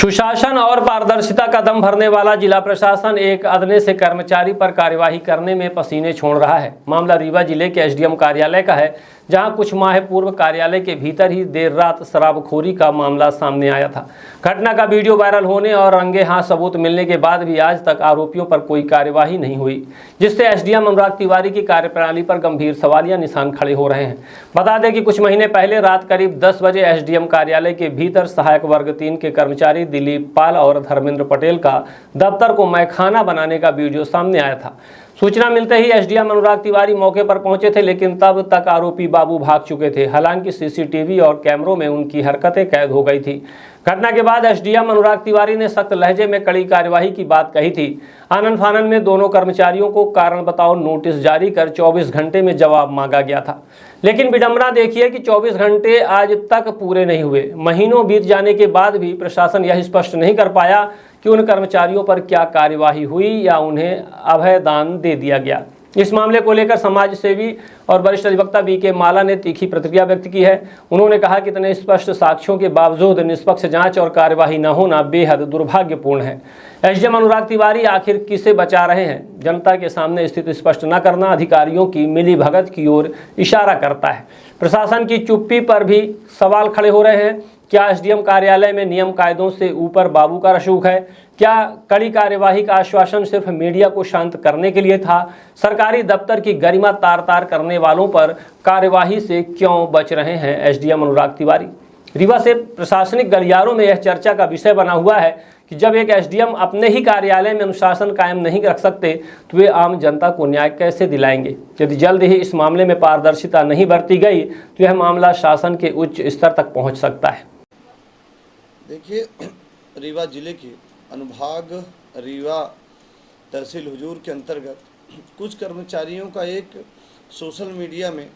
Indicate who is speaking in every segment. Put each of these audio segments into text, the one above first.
Speaker 1: सुशासन और पारदर्शिता का दम भरने वाला जिला प्रशासन एक अदने से कर्मचारी पर कार्यवाही करने में पसीने छोड़ रहा है। मामला रीवा जिले के एसडीएम कार्यालय का है, जहां कुछ माह पूर्व कार्यालय के भीतर ही देर रात शराबखोरी का मामला सामने आया था। घटना का वीडियो वायरल होने और रंगे हाथ सबूत मिलने के बाद भी आज तक आरोपियों पर कोई कार्यवाही नहीं हुई, जिससे एसडीएम अनुराग तिवारी की कार्यप्रणाली पर गंभीर सवालिया निशान खड़े हो रहे हैं। बता दें कि कुछ महीने पहले रात करीब 10 बजे एसडीएम कार्यालय के भीतर सहायक वर्ग 3 के कर्मचारी दिलीप पाल और धर्मेंद्र पटेल का दफ्तर को मैखाना बनाने का वीडियो सामने आया था। सूचना मिलते ही एसडीएम अनुराग तिवारी मौके पर पहुंचे थे, लेकिन तब तक आरोपी बाबू भाग चुके थे। हालांकि सीसीटीवी और कैमरों में उनकी हरकतें कैद हो गई थी। घटना के बाद एसडीएम अनुराग तिवारी ने सख्त लहजे में कड़ी कार्यवाही की बात कही थी। आनन फानन में दोनों कर्मचारियों को कारण बताओ नोटिस जारी कर 24 घंटे में जवाब मांगा गया था, लेकिन विडंबना देखिए कि 24 घंटे आज तक पूरे नहीं हुए। महीनों बीत जाने के बाद भी प्रशासन यह स्पष्ट नहीं कर पाया कि उन कर्मचारियों पर क्या कार्यवाही हुई या उन्हें अभय दान दे दिया गया। इस मामले को लेकर समाज सेवी और वरिष्ठ अधिवक्ता बीके माला ने तीखी प्रतिक्रिया व्यक्त की है। उन्होंने कहा कि इतने स्पष्ट साक्ष्यों के बावजूद निष्पक्ष जांच और कार्यवाही न होना बेहद दुर्भाग्यपूर्ण है। एसडीएम अनुराग तिवारी आखिर किसे बचा रहे हैं? जनता के सामने स्थिति स्पष्ट न करना अधिकारियों की मिलीभगत की ओर इशारा करता है। प्रशासन की चुप्पी पर भी सवाल खड़े हो रहे हैं। क्या एसडीएम कार्यालय में नियम कायदों से ऊपर बाबू का रसूख है? क्या कड़ी कार्यवाही का आश्वासन सिर्फ मीडिया को शांत करने के लिए था? सरकारी दफ्तर की गरिमा तार तार करने वालों पर कार्यवाही से क्यों बच रहे हैं एसडीएम अनुराग तिवारी? रीवा से प्रशासनिक गलियारों में यह चर्चा का विषय बना हुआ है कि जब एक एसडीएम अपने ही कार्यालय में अनुशासन कायम नहीं रख सकते तो वे आम जनता को न्याय कैसे दिलाएंगे? यदि जल्द ही इस मामले में पारदर्शिता नहीं बरती गई तो यह मामला शासन के उच्च स्तर तक पहुंच सकता है।
Speaker 2: देखिए, रीवा जिले के अनुभाग रीवा तहसील हुजूर के अंतर्गत कुछ कर्मचारियों का एक सोशल मीडिया में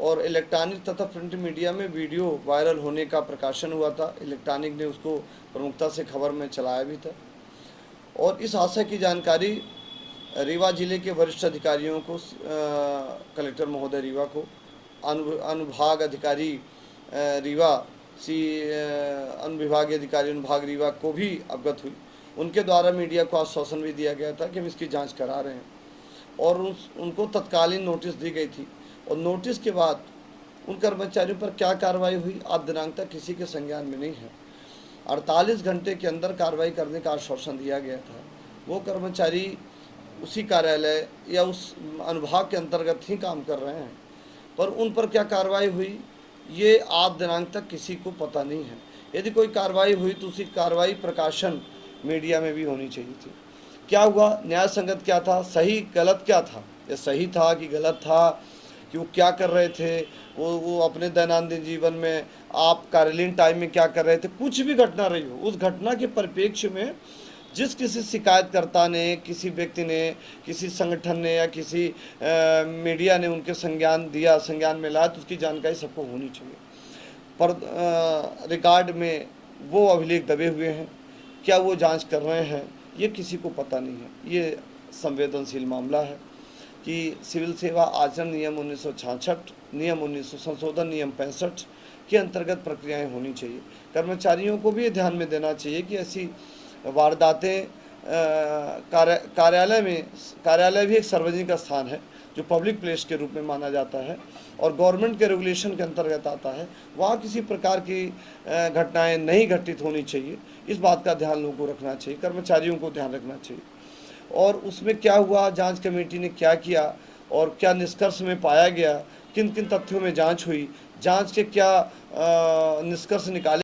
Speaker 2: और इलेक्ट्रॉनिक तथा प्रिंट मीडिया में वीडियो वायरल होने का प्रकाशन हुआ था। इलेक्ट्रॉनिक ने उसको प्रमुखता से खबर में चलाया भी था और इस आशय की जानकारी रीवा जिले के वरिष्ठ अधिकारियों को, कलेक्टर महोदय रीवा को, अनुभाग अधिकारी रीवा अनुविभागीय अधिकारी अनुभाग रीवा को भी अवगत हुई। उनके द्वारा मीडिया को आश्वासन भी दिया गया था कि हम इसकी जांच करा रहे हैं और उनको तत्कालीन नोटिस दी गई थी। और नोटिस के बाद उन कर्मचारियों पर क्या कार्रवाई हुई आज दिनांक तक किसी के संज्ञान में नहीं है। 48 घंटे के अंदर कार्रवाई करने का आश्वासन दिया गया था। वो कर्मचारी उसी कार्यालय या उस अनुभाग के अंतर्गत ही काम कर रहे हैं, पर उन पर क्या कार्रवाई हुई ये आज दिनांक तक किसी को पता नहीं है। यदि कोई कार्रवाई हुई तो उसी कार्रवाई प्रकाशन मीडिया में भी होनी चाहिए थी। क्या हुआ, न्याय संगत क्या था, सही गलत क्या था, ये सही था कि गलत था, कि वो क्या कर रहे थे, वो अपने दैनंदिन जीवन में आप कार्यालयीन टाइम में क्या कर रहे थे, कुछ भी घटना रही हो, उस घटना के परिप्रेक्ष्य में जिस किसी शिकायतकर्ता ने, किसी व्यक्ति ने, किसी संगठन ने या किसी मीडिया ने उनके संज्ञान में लाया तो उसकी जानकारी सबको होनी चाहिए। पर रिकॉर्ड में वो अभिलेख दबे हुए हैं, क्या वो जांच कर रहे हैं ये किसी को पता नहीं है। ये संवेदनशील मामला है कि सिविल सेवा आचरण नियम 1966, नियम 1900 संशोधन नियम 65 के अंतर्गत प्रक्रियाएँ होनी चाहिए। कर्मचारियों को भी ये ध्यान में देना चाहिए कि ऐसी वारदातें कार्यालय भी एक सार्वजनिक स्थान है जो पब्लिक प्लेस के रूप में माना जाता है और गवर्नमेंट के रेगुलेशन के अंतर्गत आता है। वहाँ किसी प्रकार की घटनाएं नहीं घटित होनी चाहिए, इस बात का ध्यान लोगों को रखना चाहिए, कर्मचारियों को ध्यान रखना चाहिए। और उसमें क्या हुआ, जांच कमेटी ने क्या किया और क्या निष्कर्ष में पाया गया, किन किन तथ्यों में जाँच हुई, जाँच के क्या निष्कर्ष निकाले